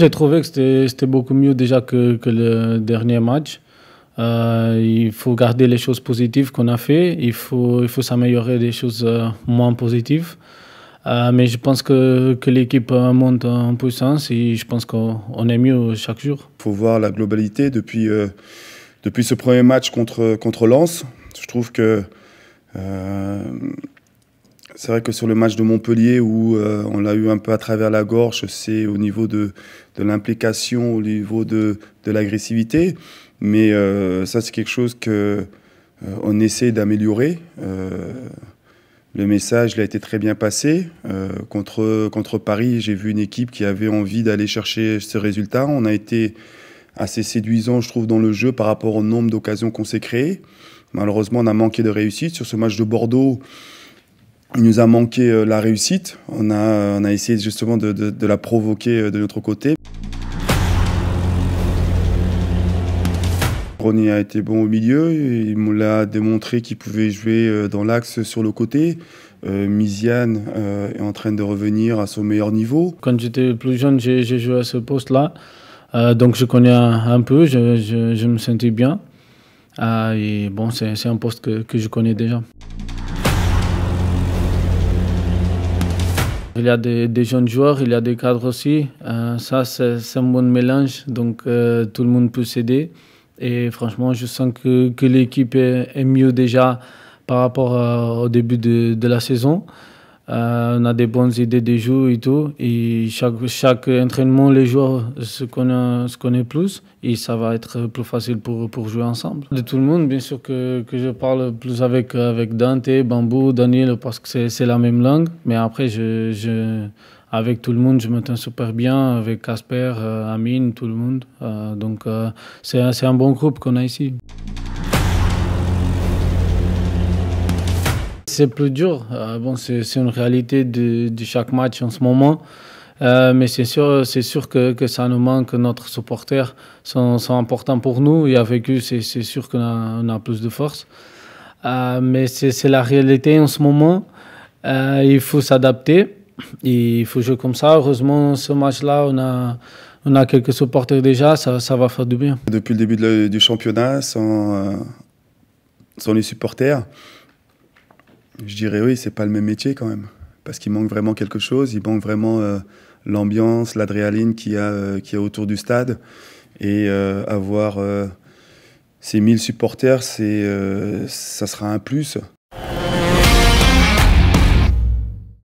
J'ai trouvé que c'était beaucoup mieux déjà que le dernier match. Il faut garder les choses positives qu'on a fait. Il faut s'améliorer des choses moins positives. Mais je pense que l'équipe monte en puissance et je pense qu'on est mieux chaque jour. Il faut voir la globalité depuis ce premier match contre Lens. Je trouve que c'est vrai que sur le match de Montpellier où on l'a eu un peu à travers la gorge, c'est au niveau de l'implication, au niveau de l'agressivité. Mais ça, c'est quelque chose qu'on essaie d'améliorer. Le message il a été très bien passé. Contre Paris, j'ai vu une équipe qui avait envie d'aller chercher ce résultat. On a été assez séduisant, je trouve, dans le jeu par rapport au nombre d'occasions qu'on s'est créées. Malheureusement, on a manqué de réussite. Sur ce match de Bordeaux, il nous a manqué la réussite. On a essayé justement de la provoquer de notre côté. Ronny a été bon au milieu, il me l'a démontré qu'il pouvait jouer dans l'axe sur le côté. Miziane est en train de revenir à son meilleur niveau. Quand j'étais plus jeune, j'ai joué à ce poste-là, donc je connais un peu, je me sentais bien. Et bon, c'est un poste que je connais déjà. Il y a des jeunes joueurs, il y a des cadres aussi. Ça, c'est un bon mélange, donc tout le monde peut s'aider. Et franchement, je sens que l'équipe est mieux déjà par rapport au début de la saison. On a des bonnes idées de jeu et tout. Et chaque entraînement, les joueurs se connaissent plus. Et ça va être plus facile pour jouer ensemble. De tout le monde, bien sûr que je parle plus avec Dante, Bambou, Daniel, parce que c'est la même langue. Mais après, avec tout le monde, je m'entends super bien, avec Casper, Amine, tout le monde. Donc, c'est un bon groupe qu'on a ici. C'est plus dur. Bon, c'est une réalité de chaque match en ce moment. Mais c'est sûr que ça nous manque. Notre supporters sont importants pour nous. Et avec eux, c'est sûr qu'on a plus de force. Mais c'est la réalité en ce moment. Il faut s'adapter. Et il faut jouer comme ça. Heureusement, ce match-là, on a quelques supporters déjà. Ça va faire du bien. Depuis le début du championnat, sans les supporters, je dirais oui, c'est pas le même métier quand même. Parce qu'il manque vraiment quelque chose. Il manque vraiment l'ambiance, l'adrénaline qu'il y a autour du stade. Et avoir ces 1000 supporters, ça sera un plus.